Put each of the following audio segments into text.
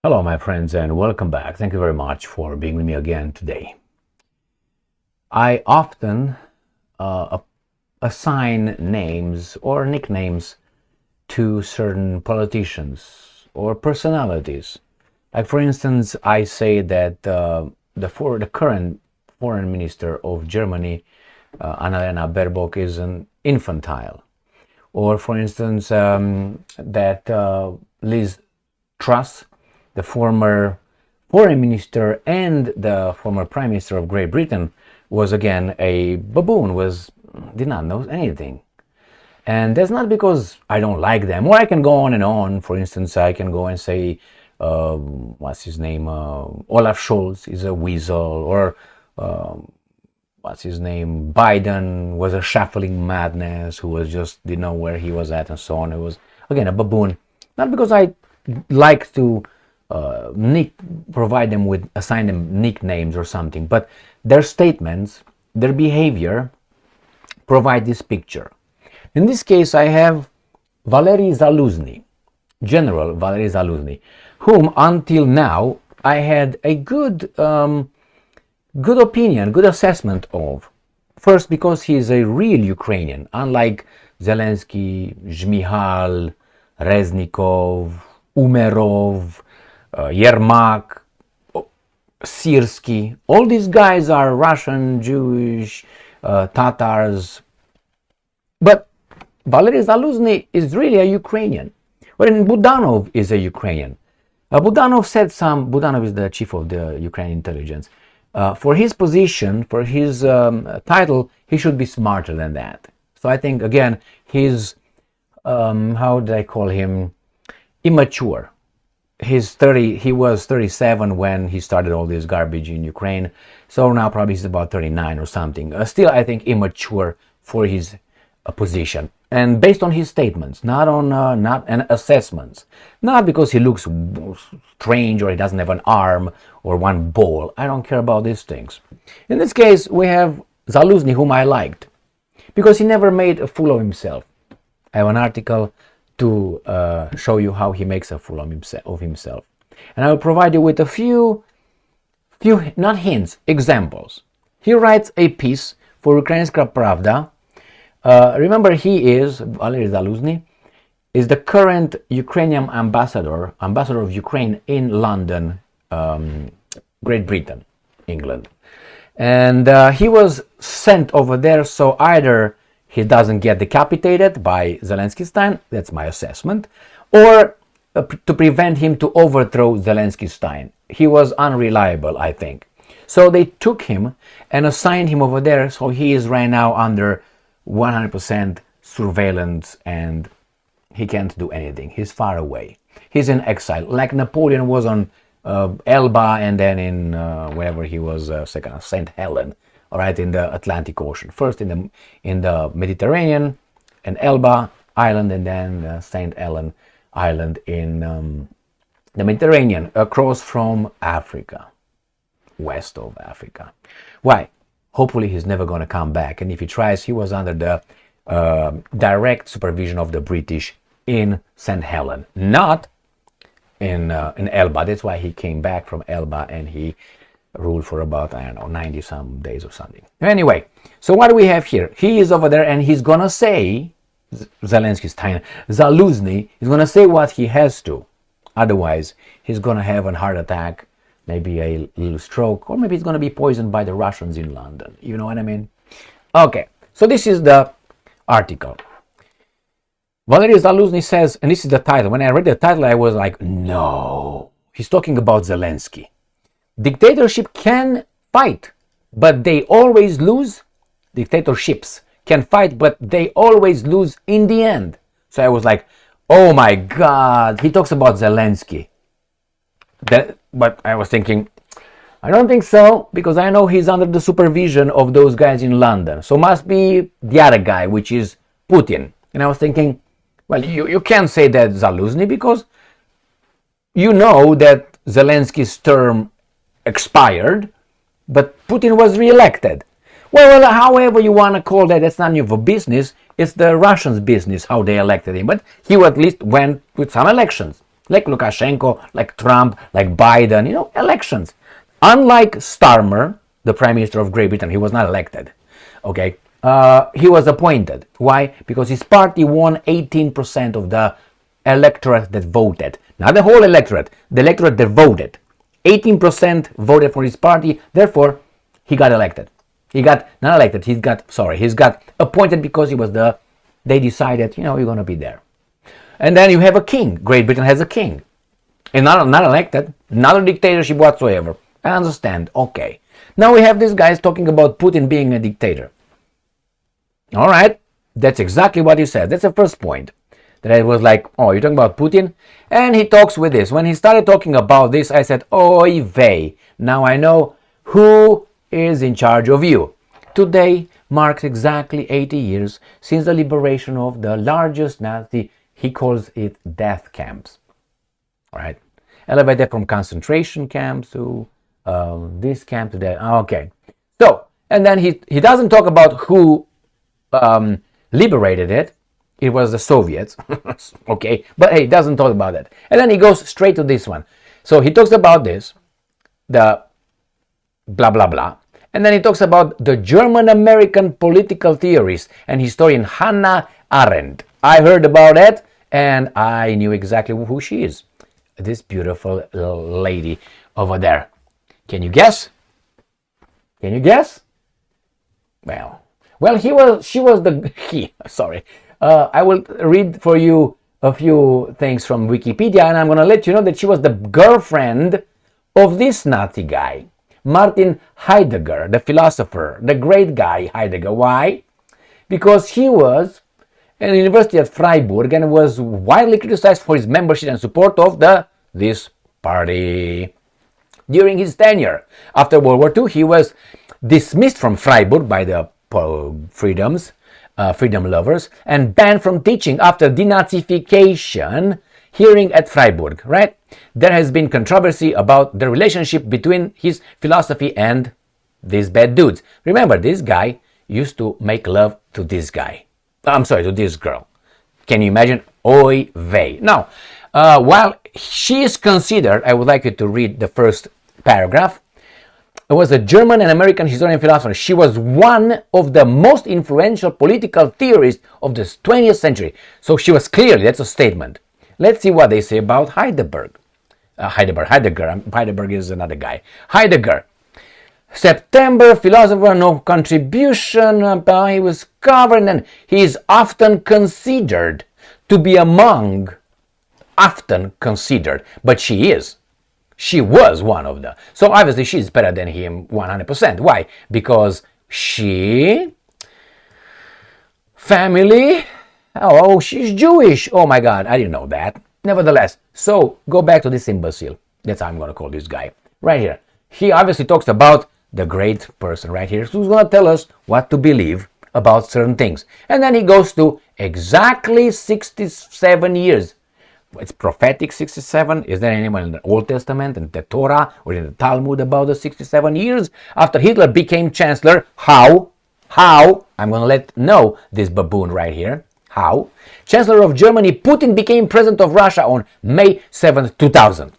Hello, my friends, and welcome back. Thank you very much for being with me again today. I often assign names or nicknames to certain politicians or personalities. Like, for instance, I say that the current foreign minister of Germany, Annalena Baerbock, is an infantile. Or, for instance, that Liz Truss, the former foreign minister and the former prime minister of Great Britain, was again a baboon, did not know anything. And that's not because I don't like them, or I can go on and on. For instance, I can go and say, what's his name? Olaf Scholz is a weasel, or what's his name? Biden was a shuffling madness who didn't know where he was at, and so on. It was again a baboon. Not because I like to assign them nicknames or something, but their statements, their behavior provide this picture. In this case, I have Valery Zaluzhny, General Valery Zaluzhny, whom until now I had a good opinion, good assessment of. First, because he is a real Ukrainian, unlike Zelensky, Zhmyhal, Reznikov, Umerov, Yermak, Sirsky. All these guys are Russian, Jewish, Tatars. But Valery Zaluzhny is really a Ukrainian. Wherein Budanov is a Ukrainian. Budanov is the chief of the Ukrainian intelligence. For his position, for his title, he should be smarter than that. So I think, again, he's, how did I call him? Immature. He was 37 when he started all this garbage in Ukraine. So now probably he's about 39 or something. Still, I think, immature for his position. And based on his statements, not assessments. Not because he looks strange or he doesn't have an arm or one ball. I don't care about these things. In this case, we have Zaluzhny, whom I liked, because he never made a fool of himself. I have an article to show you how he makes a fool of himself. And I will provide you with a few, not hints, examples. He writes a piece for Ukrainska Pravda. Remember, Valery Zaluzhny, is the current Ukrainian ambassador of Ukraine in London, Great Britain, England. And he was sent over there, so either he doesn't get decapitated by Zelensky's Stein, that's my assessment, or to prevent him to overthrow Zelensky's Stein. He was unreliable, I think. So they took him and assigned him over there, so he is right now under 100% surveillance and he can't do anything. He's far away. He's in exile, like Napoleon was on Elba, and then in wherever he was, St. Helena. All right, in the Atlantic Ocean. First in the Mediterranean, and Elba Island, and then St. Helena Island in the Mediterranean, across from Africa, west of Africa. Why? Hopefully he's never going to come back. And if he tries, he was under the direct supervision of the British in St. Helena, not in Elba. That's why he came back from Elba and he ruled for about, 90 some days or something. Anyway, so what do we have here? He is over there and he's gonna say, Zaluzhny is gonna say what he has to. Otherwise, he's gonna have a heart attack, maybe a little stroke, or maybe he's gonna be poisoned by the Russians in London. You know what I mean? Okay, so this is the article. Valery Zaluzhny says, and this is the title. When I read the title, I was like, no. He's talking about Zelensky. Dictatorship can fight, but they always lose. Dictatorships can fight, but they always lose in the end. So I was like, oh my God, he talks about Zelensky. But I was thinking, I don't think so, because I know he's under the supervision of those guys in London. So must be the other guy, which is Putin. And I was thinking, well, you can't say that, Zaluzhny, because you know that Zelensky's term expired, but Putin was re-elected. Well, however you want to call that, that's none of your business. It's the Russians' business how they elected him. But he at least went with some elections. like Lukashenko, like Trump, like Biden, elections. Unlike Starmer, the Prime Minister of Great Britain, he was not elected, okay? He was appointed. Why? Because his party won 18% of the electorate that voted. Not the whole electorate, the electorate that voted. 18% voted for his party, therefore, he got elected. He got, not elected, he's got appointed because they decided, you're going to be there. And then you have a king. Great Britain has a king. And not elected, not a dictatorship whatsoever. I understand, okay. Now we have these guys talking about Putin being a dictator. All right, that's exactly what he said. That's the first point. That I was like, oh, you're talking about Putin? And he talks with this. When he started talking about this, I said, oy vey. Now I know who is in charge of you. Today marks exactly 80 years since the liberation of the largest Nazi, he calls it death camps. All right, elevated from concentration camps to this camp to that. Okay, so, and then he doesn't talk about who liberated it. It was the Soviets. Okay, but hey, he doesn't talk about that. And then he goes straight to this one. So he talks about this, the blah blah blah, and then he talks about the German-American political theorist and historian Hannah Arendt. I heard about it and I knew exactly who she is. This beautiful little lady over there. Can you guess? Can you guess? Well, I will read for you a few things from Wikipedia, and I'm going to let you know that she was the girlfriend of this Nazi guy, Martin Heidegger, the philosopher, the great guy Heidegger. Why? Because he was at the University at Freiburg and was widely criticized for his membership and support of this party. During his tenure after World War II, he was dismissed from Freiburg by the freedom lovers, and banned from teaching after denazification hearing at Freiburg, right? There has been controversy about the relationship between his philosophy and these bad dudes. Remember, this guy used to make love to this guy. To this girl. Can you imagine? Oy vey. Now, while she is considered, I would like you to read the first paragraph. It was a German and American historian and philosopher. She was one of the most influential political theorists of the 20th century. So she was clearly, that's a statement. Let's see what they say about Heidegger. Heidegger is another guy. Heidegger. September, philosopher, no contribution. He was covered, and he is often considered to be among, but she is. She was one of them. So obviously she's better than him 100%. Why? Because she's Jewish. Oh my God, I didn't know that. Nevertheless, so go back to this imbecile. That's how I'm going to call this guy. Right here. He obviously talks about the great person right here who's going to tell us what to believe about certain things. And then he goes to exactly 67 years. It's prophetic 67. Is there anyone in the Old Testament, in the Torah, or in the Talmud about the 67 years after Hitler became chancellor? How? I'm going to let know this baboon right here. How? Chancellor of Germany, Putin became president of Russia on May 7th, 2000.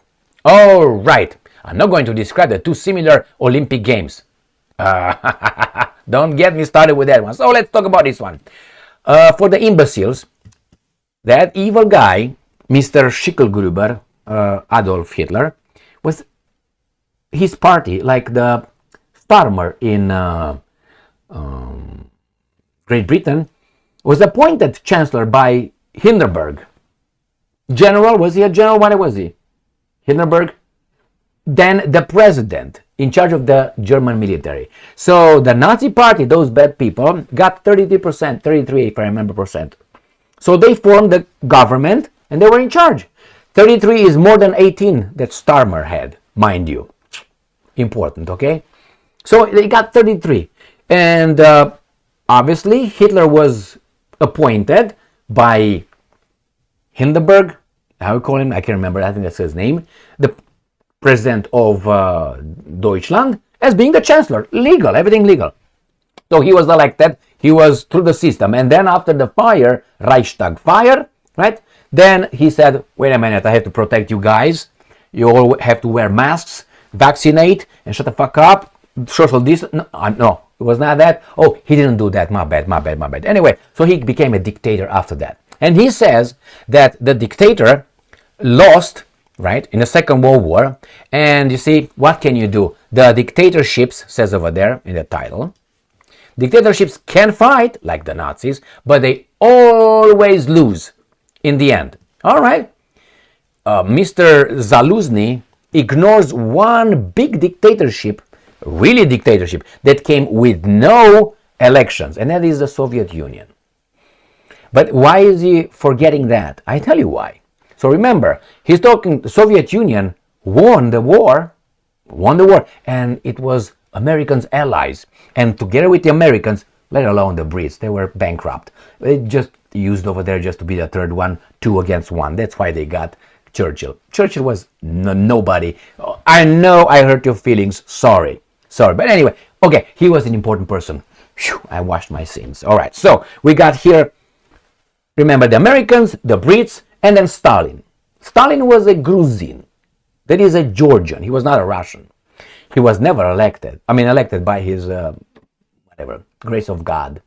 All right. I'm not going to describe the two similar Olympic Games. Don't get me started with that one. So let's talk about this one. For the imbeciles, that evil guy, Mr. Schicklgruber, Adolf Hitler, was his party, like the Starmer in Great Britain, was appointed chancellor by Hindenburg. General, was he a general? What was he? Hindenburg? Then the president in charge of the German military. So the Nazi party, those bad people, got 33%, 33 if I remember percent. So they formed the government and they were in charge. 33 is more than 18 that Starmer had, mind you. Important, okay? So they got 33. And obviously Hitler was appointed by Hindenburg, how you call him? I can't remember, I think that's his name. The president of Deutschland as being the chancellor. Legal, everything legal. So he was elected, he was through the system. And then after the fire, Reichstag fire, right? Then he said, wait a minute, I have to protect you guys. You all have to wear masks, vaccinate, and shut the fuck up. Social distance. No, it was not that. Oh, he didn't do that. My bad. Anyway, so he became a dictator after that. And he says that the dictator lost, right, in the Second World War. And you see, what can you do? The dictatorships, says over there in the title, dictatorships can fight like the Nazis, but they always lose in the end. All right. Mr. Zaluzhny ignores one big dictatorship, really dictatorship, that came with no elections, and that is the Soviet Union. But why is he forgetting that? I tell you why. So remember, he's talking the Soviet Union won the war, and it was Americans' allies. And together with the Americans, let alone the Brits, they were bankrupt. They just used over there just to be the third one, 2 against 1. That's why they got Churchill. Churchill was nobody. I know I hurt your feelings. Sorry. But anyway, okay, he was an important person. Whew, I washed my sins. All right, so we got here, remember, the Americans, the Brits, and then Stalin. Stalin was a Gruzin. That is a Georgian. He was not a Russian. He was never elected. Elected by his, grace of God.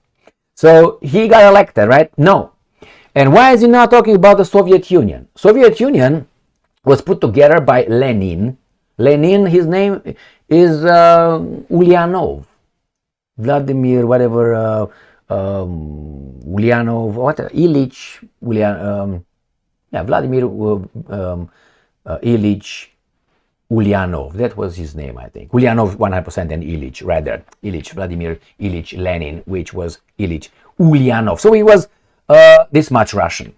So he got elected, right? No. And why is he not talking about the Soviet Union? Soviet Union was put together by Lenin. Lenin, his name is Ulyanov. Vladimir, Ulyanov, Ilyich, Vladimir Ilyich Ulyanov. That was his name, I think. Ulyanov 100% and Ilyich, rather. Ilyich, Vladimir Ilyich Lenin, which was Ilyich Ulyanov. So he was this much Russian,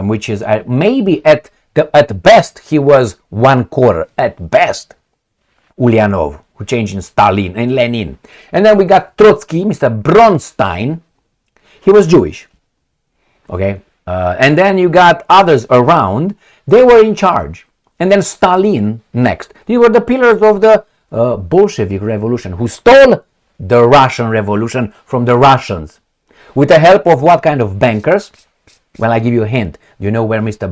which is maybe at best he was 1/4 at best. Ulyanov, who changed in Stalin and Lenin. And then we got Trotsky, Mr. Bronstein. He was Jewish. Okay? And then you got others around. They were in charge. And then Stalin next. These were the pillars of the Bolshevik Revolution, who stole the Russian Revolution from the Russians. With the help of what kind of bankers? Well, I give you a hint. You know where Mr.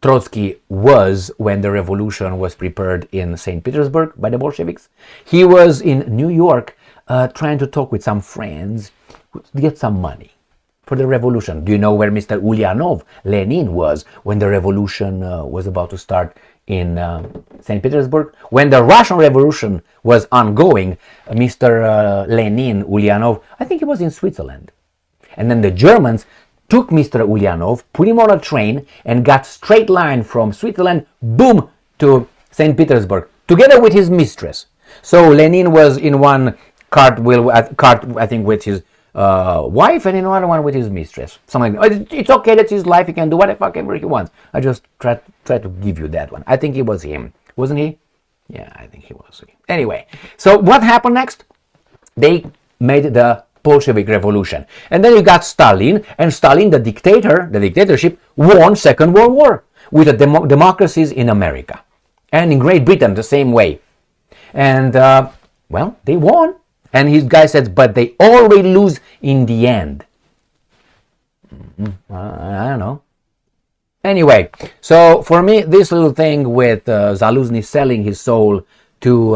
Trotsky was when the revolution was prepared in St. Petersburg by the Bolsheviks? He was in New York trying to talk with some friends to get some money for the revolution. Do you know where Mr. Ulyanov, Lenin, was when the revolution was about to start in St. Petersburg? When the Russian Revolution was ongoing, Mr. Lenin, Ulyanov, I think he was in Switzerland. And then the Germans took Mr. Ulyanov, put him on a train, and got straight line from Switzerland, boom, to St. Petersburg, together with his mistress. So Lenin was in one cart, I think, with his wife, and in another one with his mistress. Something like that. It's okay, that's his life, he can do whatever he wants. I just try to give you that one. I think it was him. Wasn't he? Yeah, I think he was. Anyway, so what happened next? They made the Bolshevik Revolution. And then you got Stalin, and Stalin, the dictatorship, won Second World War with the democracies in America. And in Great Britain, the same way. And, they won. And his guy said, but they always lose in the end. I don't know. Anyway, so for me, this little thing with Zaluzhny selling his soul to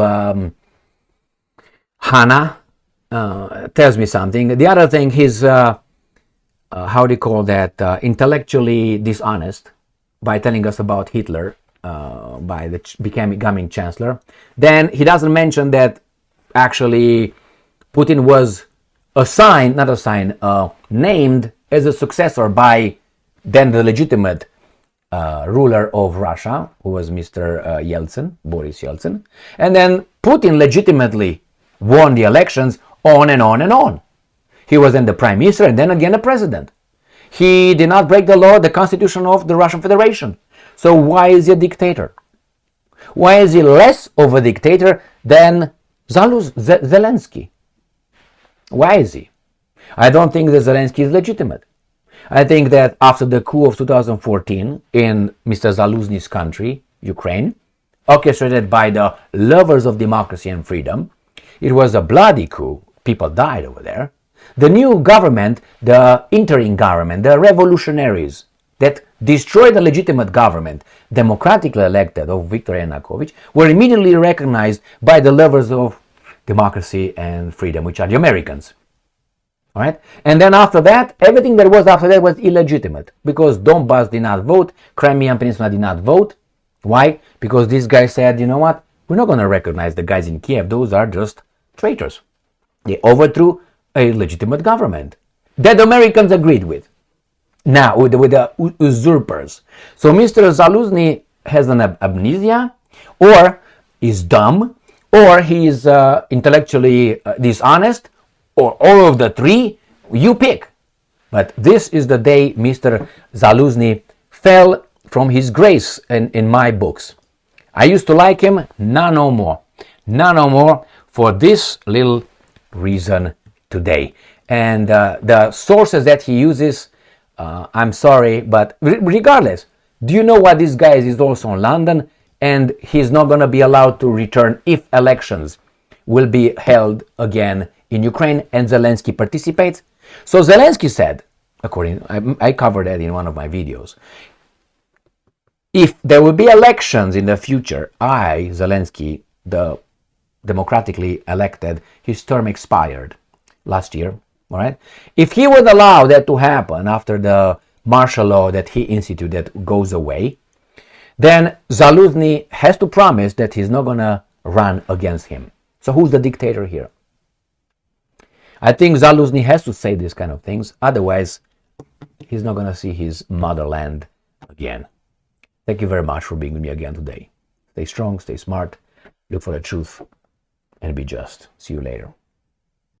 Hannah tells me something. The other thing, he's, intellectually dishonest by telling us about Hitler, by becoming chancellor. Then he doesn't mention that actually Putin was named as a successor by then the legitimate ruler of Russia, who was Mr. Boris Yeltsin. And then Putin legitimately won the elections on and on and on. He was then the prime minister and then again the president. He did not break the law, the constitution of the Russian Federation. So why is he a dictator? Why is he less of a dictator than Zelensky? Why is he? I don't think that Zelensky is legitimate. I think that after the coup of 2014 in Mr. Zaluzhny's country, Ukraine, orchestrated by the lovers of democracy and freedom, it was a bloody coup. People died over there. The new government, the interim government, the revolutionaries that destroyed the legitimate government, democratically elected, of Viktor Yanukovych, were immediately recognized by the lovers of democracy and freedom, which are the Americans. All right? And then after that, everything that was after that was illegitimate, because Donbass did not vote, Crimean Peninsula did not vote. Why? Because this guy said, you know what, we're not going to recognize the guys in Kiev, those are just traitors. They overthrew a legitimate government that the Americans agreed with. Now, with the usurpers. So Mr. Zaluzhny has an amnesia, or is dumb, or he is intellectually dishonest, or all of the three. You pick. But this is the day Mr. Zaluzhny fell from his grace in my books. I used to like him, now no more. Now no more, for this little reason today. And the sources that he uses, I'm sorry, but regardless, do you know what this guy is also in London, and he's not going to be allowed to return if elections will be held again in Ukraine and Zelensky participates? So Zelensky said, I covered that in one of my videos, if there will be elections in the future, Zelensky, the democratically elected, his term expired last year, all right? If he would allow that to happen after the martial law that he instituted goes away, then Zaluzhny has to promise that he's not going to run against him. So who's the dictator here? I think Zaluzhny has to say these kind of things, otherwise he's not going to see his motherland again. Thank you very much for being with me again today. Stay strong, stay smart, look for the truth, and be just. See you later.